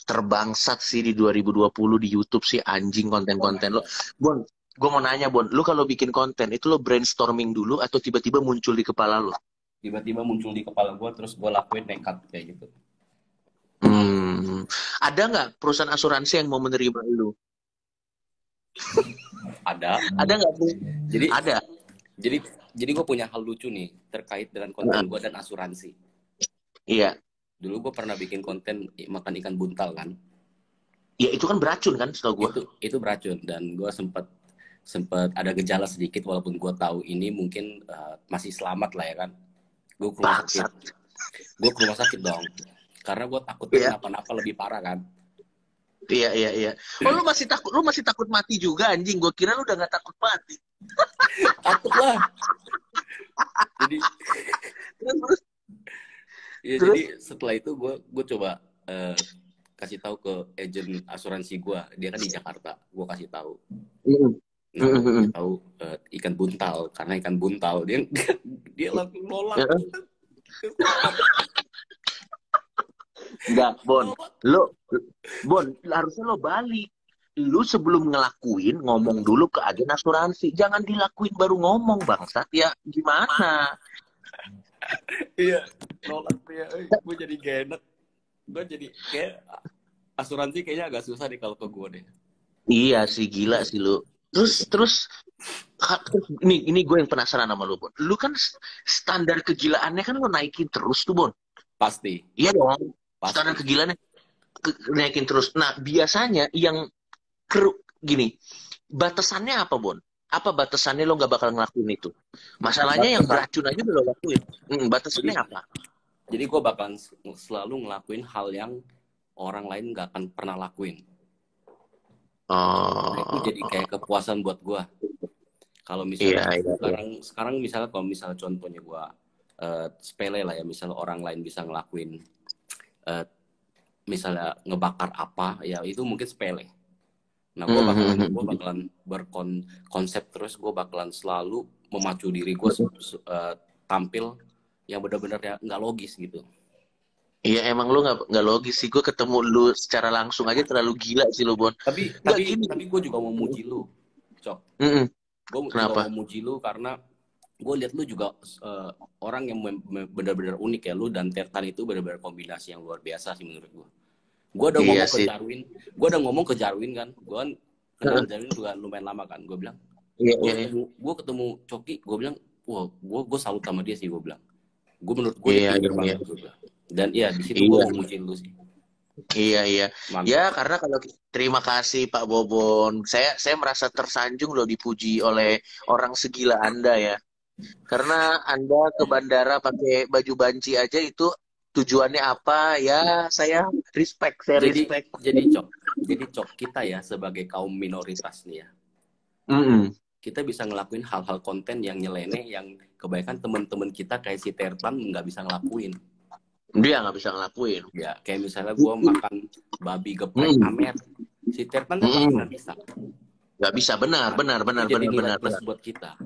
terbangsat sih di 2020 di YouTube sih anjing konten-konten lo. Bon, gue mau nanya Bon, lu kalau bikin konten itu lo brainstorming dulu atau tiba-tiba muncul di kepala lo? Tiba-tiba muncul di kepala gue, terus gue lakuin nekat kayak gitu. Hmm, ada nggak perusahaan asuransi yang mau menerima lu? Ada. Ada nggak Bu? Jadi Ada. jadi jadi gue punya hal lucu nih terkait dengan konten gue dan asuransi. Iya. Dulu gue pernah bikin konten makan ikan buntal kan. Ya itu kan beracun kan setahu gue. Itu beracun, dan gue sempat ada gejala sedikit, walaupun gue tahu ini mungkin masih selamat lah ya kan. Gue ke rumah sakit. Bangsat. Gue ke rumah sakit dong, karena gue takutnya Iya. kenapa-napa lebih parah kan. Iya. Oh lu masih takut mati juga anjing. Gue kira lu udah nggak takut mati. Takut lah. Jadi Terus. ya, jadi setelah itu gue coba kasih tahu ke agen asuransi gue. Dia kan di Jakarta. Gue kasih tahu. Nah, gue kasih tahu ikan buntal, karena ikan buntal dia langsung nolak. Enggak, Bon, harusnya lo balik. Lu sebelum ngelakuin, ngomong dulu ke agen asuransi. Jangan dilakuin baru ngomong, bangsat. Ya, gimana? Iya, nolak ya. Gue jadi gak enak. Gue jadi kayak asuransi kayaknya agak susah deh kalau ke gue deh. Iya sih, gila sih lu. Terus ini gue yang penasaran sama lu, Bon. Lu kan standar kegilaannya kan lo naikin terus tuh, Bon. Pasti. Iya dong. Pasti. Standar kegilaannya naikin terus. Nah, biasanya yang gini, batasannya apa, Bon? Apa batasannya lo nggak bakal ngelakuin itu? Masalahnya yang beracun aja udah lo lakuin. Batasannya apa? Jadi gue bakalan selalu ngelakuin hal yang orang lain nggak akan pernah lakuin. Nah, itu jadi kayak kepuasan buat gue. Kalau misalnya sekarang misalnya kalau misalnya contohnya gue sepele lah ya, misalnya orang lain bisa ngelakuin misalnya ngebakar apa, ya itu mungkin sepele. Nah, gue bakalan berkonsep terus. Gue bakalan selalu memacu diri gue tampil yang benar-benar ya nggak logis gitu. Iya, emang lu nggak logis sih. Gue ketemu lu secara langsung aja terlalu gila sih lu, Bon. Tapi gue juga mau muji lu, Cok. Gue juga mau muji lu karena gue lihat lu juga orang yang benar-benar unik ya. Lu dan Tertan itu benar-benar kombinasi yang luar biasa sih menurut gue. Gue udah ngomong ke Jarwin kan. Gue kan kenal Jarwin juga lumayan lama kan. Gue bilang, gue ketemu Coki, gue bilang, wah, gue salut sama dia sih, gue bilang. Gue menurut gue dia pinter banget, gue bilang. Dan iya, di situ gue memuji lu sih. Iya. Mantap. Ya, karena kalau terima kasih Pak Bobon. Saya merasa tersanjung loh dipuji oleh orang segila Anda ya. Karena Anda ke bandara pakai baju banci aja itu tujuannya apa ya, saya respect. Jadi Cok, kita ya sebagai kaum minoritas nih ya, kita bisa ngelakuin hal-hal konten yang nyeleneh, yang kebanyakan teman-teman kita kayak si Tertan nggak bisa ngelakuin. Dia nggak bisa ngelakuin ya, kayak misalnya gue makan babi geprek Amer, si Tertan kan nggak bisa. Nggak bisa, benar. Jadi nilai plus buat kita.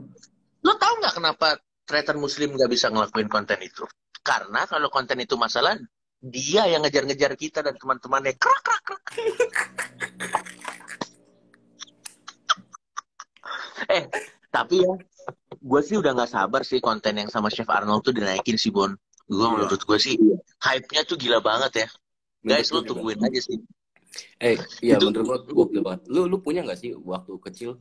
Lo tau nggak kenapa Tretan Muslim nggak bisa ngelakuin konten itu? Karena kalau konten itu masalah, dia yang ngejar-ngejar kita dan teman-temannya. Krak. Tapi ya, gue sih udah nggak sabar sih konten yang sama Chef Arnold tuh dinaikin sih, Bon. Menurut gue sih, hype-nya tuh gila banget ya. Guys, lo tungguin aja sih. Iya, menurut gue banget. Lu punya nggak sih waktu kecil?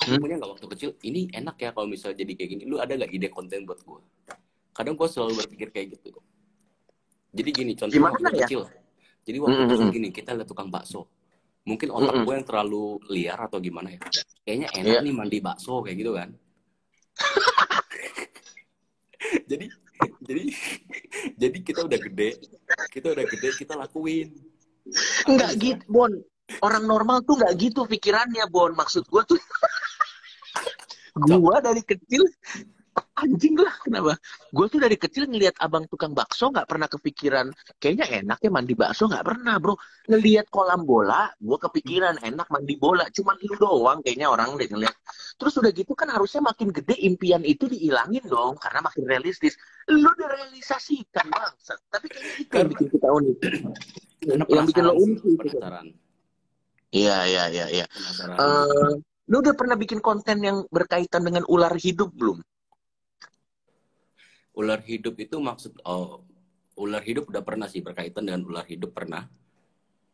Lu punya nggak waktu kecil, ini enak ya kalau misalnya jadi kayak gini, lu ada nggak ide konten buat gue? Kadang gue selalu berpikir kayak gitu. Jadi gini, contohnya waktu kecil. Jadi waktu kecil gini, kita lihat tukang bakso. Mungkin otak gue yang terlalu liar atau gimana ya. Kayaknya enak nih mandi bakso, kayak gitu kan. jadi kita udah gede, kita lakuin. Enggak gitu, Bon. Orang normal tuh nggak gitu pikirannya, Bon. Maksud gue tuh, gue dari kecil, anjing lah kenapa? Gue tuh dari kecil ngelihat abang tukang bakso nggak pernah kepikiran, kayaknya enak ya mandi bakso, nggak pernah, bro. Ngelihat kolam bola, gue kepikiran enak mandi bola. Cuman lu doang kayaknya orang deh ngelihat. Terus udah gitu kan harusnya makin gede impian itu dihilangin dong, karena makin realistis. Lu udah realisasikan, bang. Tapi kayaknya itu yang bikin kita unik. Karena yang bikin lo penasaran sih, unik sih. penasaran. Iya, iya, iya, iya. Penasaran. Lu udah pernah bikin konten yang berkaitan dengan ular hidup belum? Ular hidup itu maksud, ular hidup udah pernah sih, berkaitan dengan ular hidup pernah.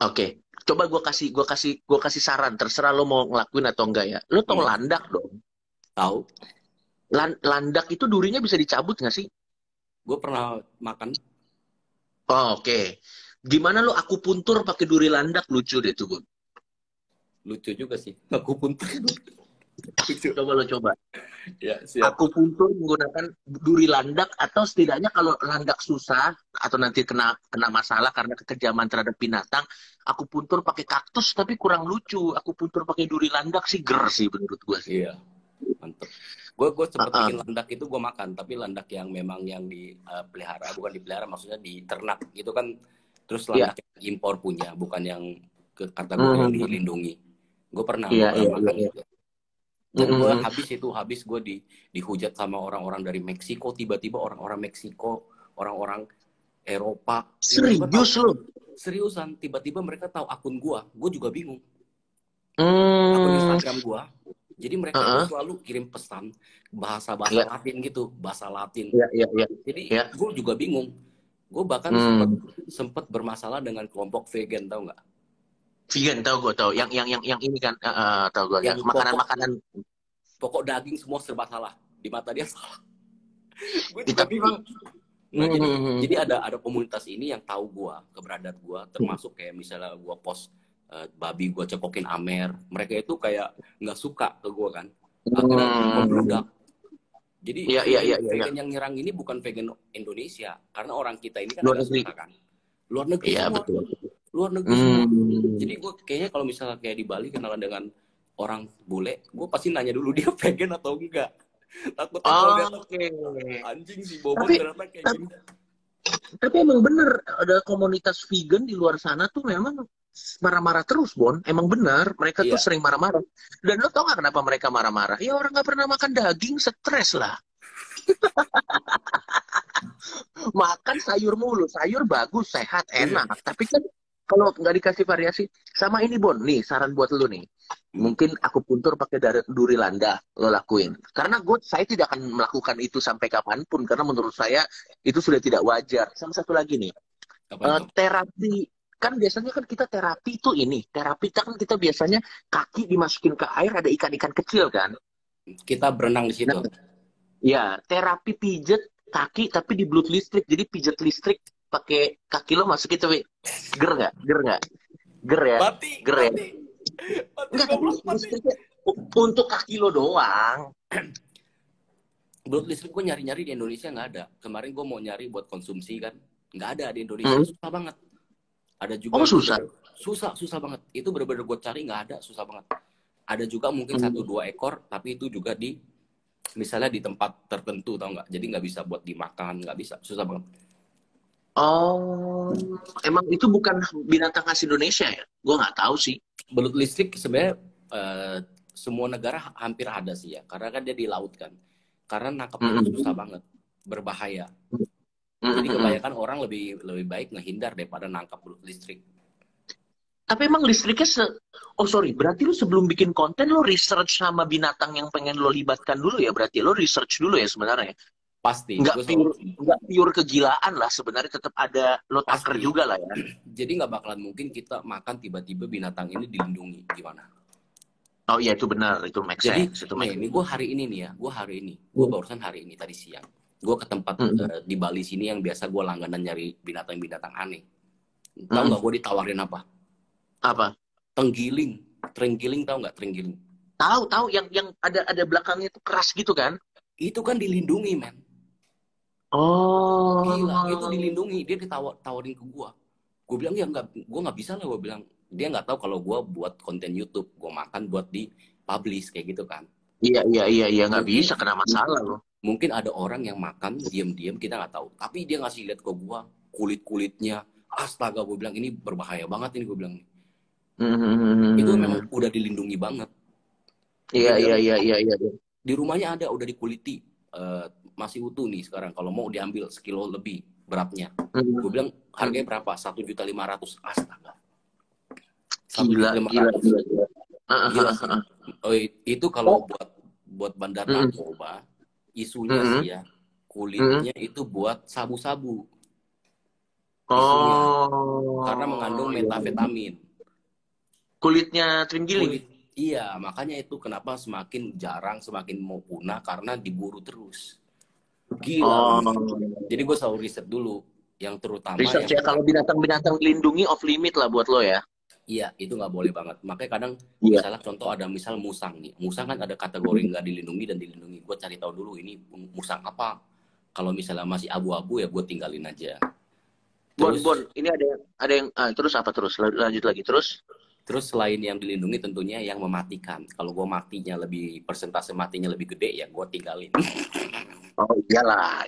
Oke, coba gue kasih saran. Terserah lo mau ngelakuin atau enggak ya. Lo tau landak dong? Tahu. Landak itu durinya bisa dicabut nggak sih? Gue pernah makan. Oh, oke. Gimana lo aku puntur pakai duri landak? Lucu deh tuh, Bun. Lucu juga sih. Aku puntur. Coba lo coba. Ya, siap. Aku puntur menggunakan duri landak, atau setidaknya kalau landak susah atau nanti kena masalah karena kekejaman terhadap binatang, aku puntur pakai kaktus tapi kurang lucu. Aku puntur pakai duri landak sih ger sih menurut gue sih. Iya, mantep. Gue sempet bikin landak itu gue makan, tapi landak yang memang yang dipelihara, bukan dipelihara, maksudnya diternak gitu kan. Terus landak yang impor punya, bukan yang ke kategori yang dilindungi. Gue pernah makan itu. Dan gue habis gue dihujat sama orang-orang dari Meksiko, tiba-tiba orang-orang Meksiko, orang-orang Eropa. Serius lo? Seriusan, tiba-tiba mereka tahu akun gue juga bingung. Akun Instagram gue. Jadi mereka tuh selalu kirim pesan bahasa-bahasa Latin gitu, bahasa Latin. Jadi gue juga bingung. Gue bahkan sempat bermasalah dengan kelompok vegan, tau nggak? Vegan tahu, gue tahu. Yang ini kan, tahu gue. Yang makanan-makanan. Pokok daging semua serba salah. Di mata dia salah. Gue juga bingung. Nah, jadi ada komunitas ini yang tahu gue, keberadaan gue, termasuk kayak misalnya gue post babi gue cekokin Amer, mereka itu kayak nggak suka ke gue kan, akhirnya membludak. Jadi vegan yang nyerang ini bukan vegan Indonesia, karena orang kita ini kan agak suka kan, luar negeri semua, luar negeri semua. Jadi gue kayaknya kalau misalnya kayak di Bali kenalan dengan orang bule, gue pasti nanya dulu dia vegan atau enggak. Takutnya kalau lihat anjing si Bobot ternyata kayak gini. Tapi emang bener, ada komunitas vegan di luar sana tuh memang marah-marah terus, Bon. Emang bener, mereka tuh sering marah-marah. Dan lo tau gak kenapa mereka marah-marah? Ya orang gak pernah makan daging, stres lah. Makan sayur mulu, sayur bagus, sehat, enak. Tapi kan kalau nggak dikasih variasi, sama ini Bon, nih saran buat lo nih. Mungkin aku puntur pakai duri landa, lo lakuin. Karena saya tidak akan melakukan itu sampai kapanpun, karena menurut saya itu sudah tidak wajar. Sama satu lagi nih, terapi. Kan biasanya kan kita terapi itu terapi kan kita biasanya kaki dimasukin ke air, ada ikan-ikan kecil kan. Kita berenang di situ. Nah, ya, terapi pijet kaki tapi di blood listrik. Jadi pijet listrik pakai kaki lo masukin tuh. Ger nggak? Ger ya? Ger ya? Enggak, tapi listriknya untuk kaki lo doang. Blood listrik gue nyari-nyari di Indonesia nggak ada. Kemarin gue mau nyari buat konsumsi kan, nggak ada di Indonesia. Susah banget. Ada juga susah banget. Itu bener-bener gue cari nggak ada, susah banget. Ada juga mungkin 1-2 ekor, tapi itu juga misalnya di tempat tertentu, tau nggak? Jadi nggak bisa buat dimakan, nggak bisa, susah banget. Oh, emang itu bukan binatang khas Indonesia ya? Gue nggak tahu sih. Belut listrik sebenarnya semua negara hampir ada sih ya, karena kan dia di laut kan. Karena nangkapnya susah banget, berbahaya. Jadi kebanyakan orang lebih baik ngehindar daripada nangkap belut listrik. Tapi emang listriknya berarti lu sebelum bikin konten lo research sama binatang yang pengen lo libatkan dulu ya? Berarti lo research dulu ya sebenarnya? Pasti. Nggak pure kegilaan lah sebenarnya, tetap ada lo taker juga lah ya. Jadi nggak bakalan mungkin kita makan tiba-tiba binatang ini dilindungi, gimana? Oh iya itu benar, itu make sense. Jadi ini gue hari ini nih ya, gue barusan hari ini tadi siang. Gue ke tempat di Bali sini yang biasa gue langganan nyari binatang-binatang aneh. Tahu nggak gue ditawarin apa? Apa? Terenggiling, tahu nggak terenggiling? Tahu yang ada belakangnya itu keras gitu kan? Itu kan dilindungi, men. Oh. Gila, itu dilindungi. Dia ditawarin ke gue. Gue bilang ya gue nggak bisa lah. Gue bilang dia nggak tahu kalau gue buat konten YouTube, gue makan buat di-publish kayak gitu kan. Iya nggak bisa, kena masalah loh. Mungkin ada orang yang makan diam-diam kita nggak tahu, tapi dia ngasih lihat ke gua kulit-kulitnya, astaga, gue bilang ini berbahaya banget ini, gue bilang itu memang udah dilindungi banget. Iya. Di rumahnya ada, udah dikuliti, masih utuh nih sekarang. Kalau mau diambil sekilo lebih beratnya. Gue bilang harganya berapa? 1.500.000. Astaga. Gila. Gila sih. Oh, itu kalau buat bandar narkoba, isunya sih ya, kulitnya itu buat sabu-sabu. Isunya. Karena mengandung metafetamin. Kulitnya terenggiling. Iya, makanya itu kenapa semakin jarang, semakin mau punah karena diburu terus. Gila. Jadi gue selalu riset dulu, yang terutama riset ya, kalau binatang-binatang dilindungi off limit lah buat lo ya. Iya, itu nggak boleh banget. Makanya kadang misalnya contoh ada misal musang nih. Musang kan ada kategori nggak dilindungi dan dilindungi. Gue cari tahu dulu ini musang apa. Kalau misalnya masih abu-abu ya gue tinggalin aja. Terus, Bon, ini ada yang terus apa terus? Lanjut lagi terus. Terus selain yang dilindungi tentunya yang mematikan. Kalau gue matinya lebih, persentase matinya lebih gede ya gue tinggalin. Oh iyalah.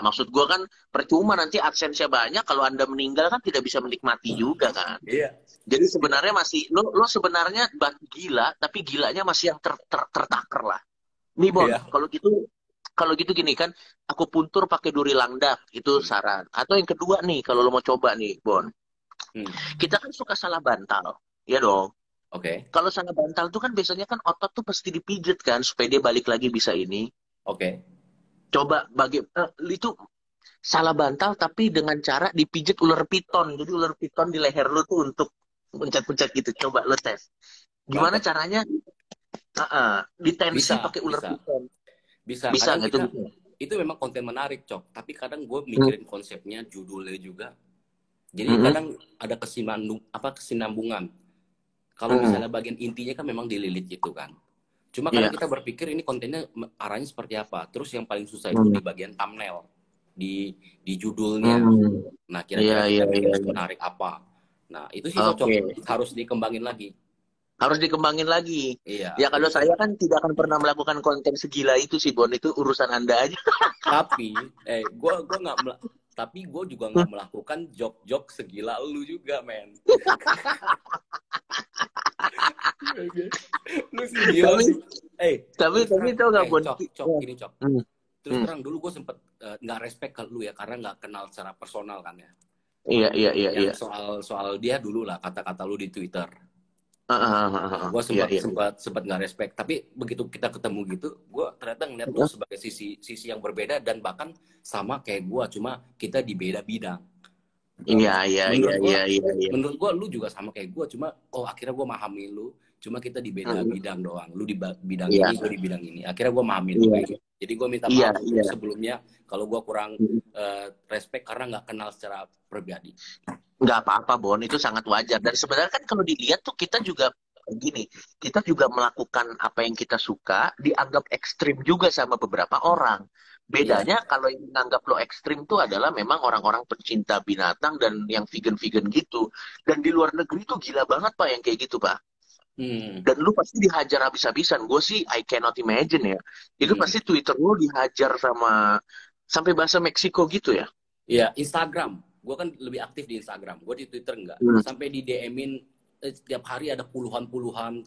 Maksud gue kan percuma nanti adsense-nya banyak kalau Anda meninggal kan tidak bisa menikmati juga kan. Iya. Jadi sebenarnya masih lo sebenarnya gila, tapi gilanya masih yang tertaker lah. Nih Bon, kalau gitu gini kan, aku puntur pakai duri langdak, itu saran. Atau yang kedua nih, kalau lo mau coba nih Bon. Kita kan suka salah bantal, ya dong. Oke. Kalau salah bantal tuh kan biasanya kan otot tuh pasti dipijet kan supaya dia balik lagi bisa ini. Oke. Coba itu salah bantal tapi dengan cara dipijet ular piton. Jadi ular piton di leher lu tuh untuk pencet-pencet gitu. Coba lo tes. Gimana caranya? Ditensi pakai ular piton. Bisa nggak itu? Itu memang konten menarik, Cok. Tapi kadang gue mikirin konsepnya, judulnya juga. Jadi kadang ada kesinambungan. Kalau misalnya bagian intinya kan memang dililit gitu kan. Cuma kadang kita berpikir ini kontennya arahnya seperti apa. Terus yang paling susah itu di bagian thumbnail, di judulnya. Nah, kira-kira kita menarik apa. Nah, itu sih Cok, harus dikembangin lagi. Iya. Ya kalau saya kan tidak akan pernah melakukan konten segila itu sih Bon, itu urusan Anda aja. Tapi gue juga nggak melakukan job segila lu juga, men. Lu sih gila sih. Tapi tau gak Bon? Cok. Terus terang dulu gue sempet nggak respect ke lu ya karena nggak kenal secara personal kan ya. Iya. Soal dia dulu lah kata-kata lu di Twitter. Gue sempat nggak respect, tapi begitu kita ketemu gitu, gue ternyata ngeliat lu sebagai sisi yang berbeda dan bahkan sama kayak gue, cuma kita di beda bidang. Iya. Menurut gue lu juga sama kayak gue, cuma akhirnya gue memahami lu, cuma kita di beda bidang doang. Lu di bidang ini, gue di bidang ini. Akhirnya gue memahami lu. Jadi gue minta maaf sebelumnya kalau gue kurang respect karena nggak kenal secara pribadi. Nggak apa-apa Bon, itu sangat wajar. Dan sebenarnya kan kalau dilihat tuh kita juga gini, kita juga melakukan apa yang kita suka dianggap ekstrim juga sama beberapa orang. Bedanya kalau yang menganggap lo ekstrim tuh adalah memang orang-orang pencinta binatang dan yang vegan-vegan gitu. Dan di luar negeri tuh gila banget Pak yang kayak gitu Pak. Dan lu pasti dihajar habis-habisan. Gue sih I cannot imagine ya. Itu pasti Twitter lu dihajar sampai bahasa Meksiko gitu ya. Iya, Instagram. Gue kan lebih aktif di Instagram. Gue di Twitter enggak. Sampai di DM-in setiap hari ada puluhan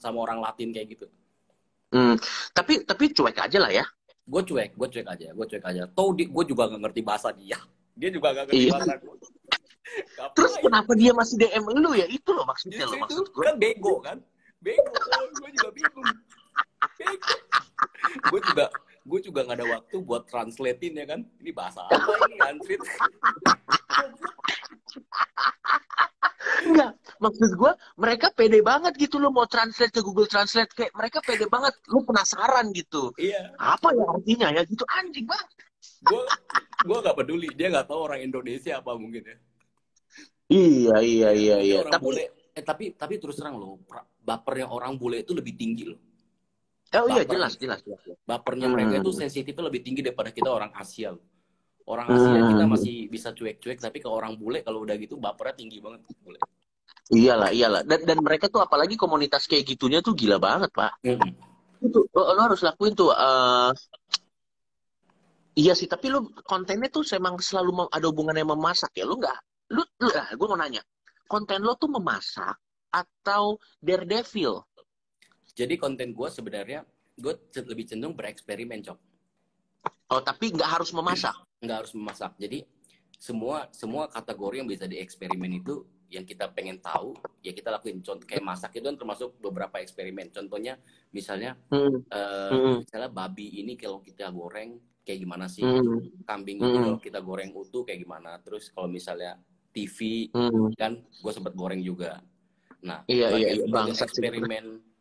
sama orang Latin kayak gitu. Tapi cuek aja lah ya. Gue cuek aja. Gue juga gak ngerti bahasa dia. Dia juga gak ngerti bahasa gue. Terus kenapa dia masih DM lu ya? Itu loh maksudnya lo. Maksud gue kan bego kan. Gue juga bingung. Gue juga gak ada waktu buat translatein ya kan. Ini bahasa apa ini Andrit? Enggak, maksud gue mereka pede banget gitu lo mau translate ke Google Translate, kayak mereka pede banget, lo penasaran gitu. Iya. Apa ya artinya ya gitu, anjing banget. Gue gak peduli, dia gak tahu orang Indonesia apa mungkin ya. Iya. Tapi terus terang lo, bapernya orang bule itu lebih tinggi lo. Oh iya jelas. Bapernya mereka itu sensitifnya lebih tinggi daripada kita orang Asia lo. Orang Asia kita masih bisa cuek-cuek, tapi ke orang bule kalau udah gitu bapernya tinggi banget bule. Iyalah. Dan mereka tuh apalagi komunitas kayak gitunya tuh gila banget Pak. Itu lo harus lakuin tuh. Iya sih, tapi lo kontennya tuh memang selalu ada hubungannya memasak ya. Lo nggak, gue mau nanya, konten lo tuh memasak atau Daredevil? Jadi konten gue sebenarnya gue lebih cenderung bereksperimen Cok. Oh, tapi nggak harus memasak? Nggak harus memasak. Jadi semua kategori yang bisa dieksperimen itu yang kita pengen tahu ya kita lakuin. Contoh kayak masak itu kan termasuk beberapa eksperimen. Contohnya misalnya misalnya babi ini kalau kita goreng kayak gimana sih, kambing ini kalau kita goreng utuh kayak gimana, terus kalau misalnya TV kan gue sempat goreng juga. Nah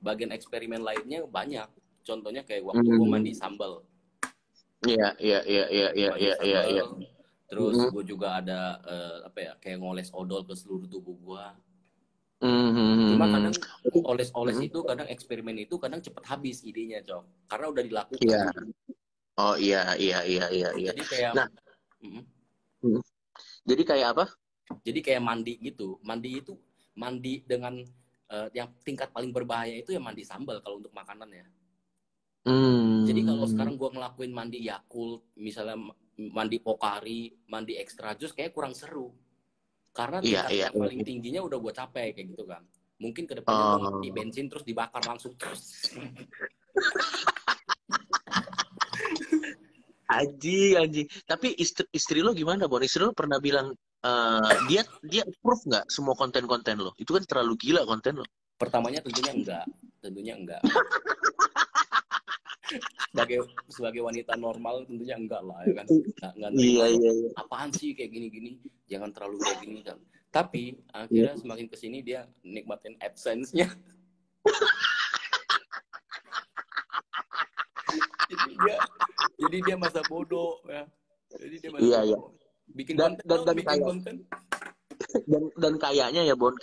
bagian eksperimen lainnya banyak. Contohnya kayak waktu gue mandi sambal. Iya. Terus gue juga ada kayak ngoles odol ke seluruh tubuh gue. Cuma kadang oles itu kadang eksperimen itu kadang cepet habis idenya, Cok. Karena udah dilakukan. Iya. Oh iya. Jadi kayak jadi kayak apa? Jadi kayak mandi gitu. Mandi dengan yang tingkat paling berbahaya itu ya mandi sambal kalau untuk makanan ya. Jadi kalau sekarang gue ngelakuin mandi Yakult, misalnya mandi Pocari, mandi extra jus, kayak kurang seru. Karena tingkat yang paling tingginya udah gue capai kayak gitu kan. Mungkin kedepannya gue mandi bensin terus dibakar langsung terus. Anjing. Tapi istri lo gimana, Bon? Istri lo pernah bilang dia approve nggak semua konten-konten lo? Itu kan terlalu gila konten lo. Pertamanya tentunya enggak. sebagai wanita normal tentunya enggak lah ya kan. Enggak Iya. Apaan sih kayak gini-gini, jangan terlalu kayak gini kan. Tapi akhirnya semakin kesini dia nikmatin AdSense-nya. jadi dia masa bodoh ya. Jadi dia masa bodoh. Bikin konten. Dan kayaknya ya Bon,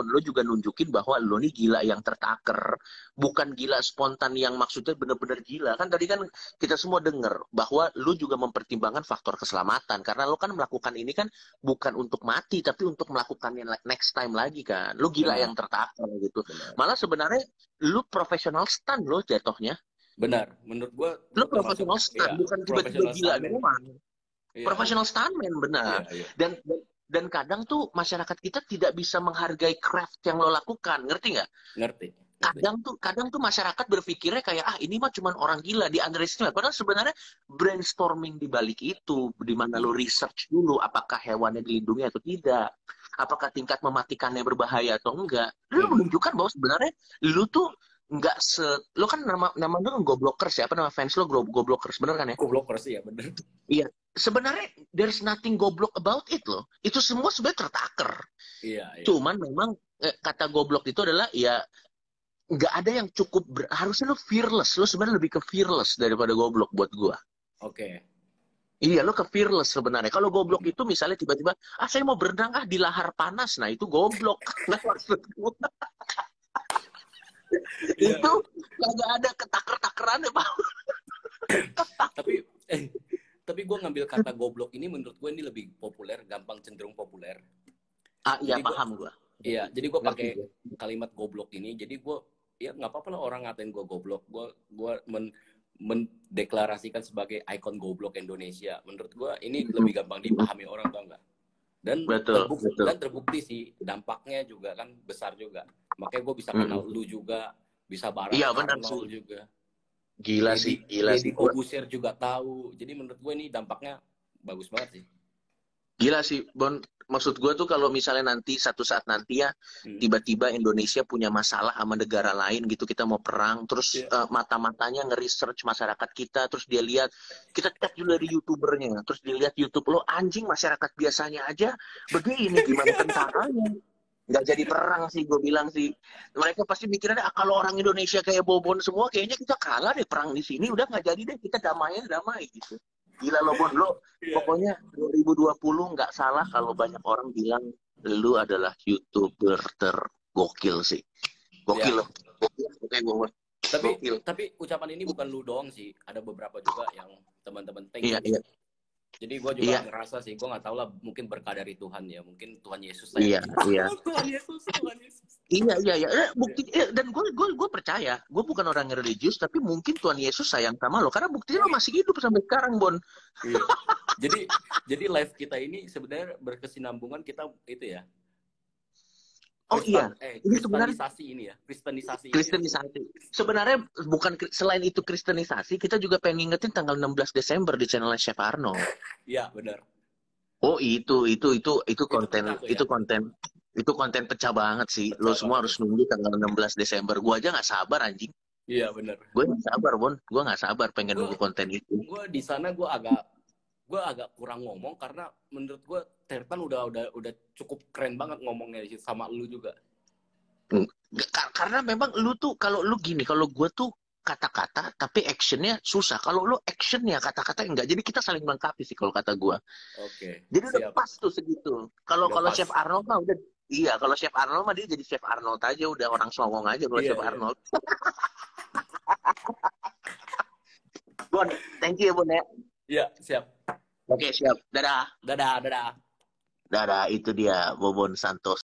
lo juga nunjukin bahwa lo nih gila yang tertaker, bukan gila spontan yang maksudnya bener-bener gila. Kan tadi kan kita semua denger bahwa lo juga mempertimbangkan faktor keselamatan, karena lo kan melakukan ini kan bukan untuk mati, tapi untuk melakukannya next time lagi kan. Lo gila yang tertaker gitu. Malah sebenarnya lo profesional stunt lo jatuhnya. Benar, menurut gua lo profesional stunt, bukan tiba-tiba gila doang. Profesional stuntman, benar. Dan kadang tuh masyarakat kita tidak bisa menghargai craft yang lo lakukan, ngerti nggak? Ngerti. Kadang tuh masyarakat berpikirnya kayak ini mah cuma orang gila, di underestimate. Padahal sebenarnya brainstorming di balik itu, di mana lo research dulu apakah hewannya dilindungi atau tidak, apakah tingkat mematikannya berbahaya atau enggak. Lo menunjukkan bahwa sebenarnya lo tuh nggak lo kan nama lo kan Goblockers ya, apa nama fans lo Goblockers, bener kan ya? Goblockers ya, bener. Iya. Sebenarnya there's nothing goblok about it loh. Itu semua sebenarnya tertaker. Iya. Cuman memang kata goblok itu adalah ya nggak ada yang cukup harusnya lo fearless. Lo sebenarnya lebih ke fearless daripada goblok buat gua. Oke. Iya, lo ke fearless sebenarnya. Kalau goblok itu misalnya tiba-tiba saya mau berenang di lahar panas. Nah, itu goblok. Nah, maksud gua. Itu nggak ada ketaker-takerannya, Pak. Tapi gue ngambil kata goblok ini menurut gue ini lebih populer, gampang cenderung populer. Iya, paham gue. Iya, jadi gue pakai kalimat goblok ini. Jadi gue ya nggak apa-apa lah orang ngatain gue goblok. Gue mendeklarasikan sebagai ikon goblok Indonesia. Menurut gue ini lebih gampang dipahami orang, tau nggak? Dan terbukti sih dampaknya juga kan besar juga. Makanya gue bisa kenal lu juga, bisa bareng Arnold juga. Gila sih. Deddy Corbuzier juga tahu. Jadi menurut gue ini dampaknya bagus banget sih. Gila sih, Bon. Maksud gue tuh kalau misalnya nanti satu saat nanti ya tiba-tiba Indonesia punya masalah sama negara lain gitu, kita mau perang, terus mata-matanya nge-research masyarakat kita, terus dia lihat, kita cek dulu dari YouTubernya, terus dilihat YouTube lo, anjing masyarakat biasanya aja begini, gimana tentaranya? Nggak jadi perang sih, gue bilang sih. Mereka pasti mikirnya kalau orang Indonesia kayak Bobon semua, kayaknya kita kalah deh perang di sini, udah nggak jadi deh, kita damai gitu. Gila lo Bon, lo pokoknya 2020 nggak salah kalau banyak orang bilang lu adalah YouTuber tergokil sih. Gokil lo. Gokil. Tapi ucapan ini bukan lu doang sih, ada beberapa juga yang teman-teman thank you. Iya. Jadi gue juga ngerasa sih, gue nggak tahu lah, mungkin berkah dari Tuhan ya, mungkin Tuhan Yesus. Iya. Tuhan Yesus. Iya. Bukti dan gue percaya, gue bukan orang yang religius, tapi mungkin Tuhan Yesus sayang sama lo, karena buktinya lo masih hidup sampai sekarang, Bon. Iya. Jadi live kita ini sebenarnya berkesinambungan kita itu ya. Oh iya, ini sebenarnya Kristenisasi. Sebenarnya bukan selain itu kristenisasi, kita juga pengen ngingetin tanggal 16 Desember di channel Chef Arno. Iya, benar. Oh, itu konten pecah banget sih. Lo semua harus nunggu tanggal 16 Desember. Gua aja nggak sabar anjing. Iya, benar. Gue nggak sabar, Bon. Gue nggak sabar pengen nunggu konten itu. Gue di sana gue agak kurang ngomong karena menurut gue Tertan udah cukup keren banget ngomongnya sama lu juga. Karena memang lu tuh kalau lu gini, kalau gue tuh kata-kata tapi actionnya susah. Kalau lu actionnya kata-kata enggak. Jadi kita saling melengkapi sih kalau kata gue. Oke. Jadi udah pas tuh segitu. Kalau Chef Arnold mah udah, iya, kalau Chef Arnold mah dia jadi Chef Arnold aja, udah orang songong aja kalau Chef Arnold. Bon, thank you ya Bon ya. Iya, siap. Oke, siap. Dadah. Dadah. Dadah, itu dia Bobon Santos.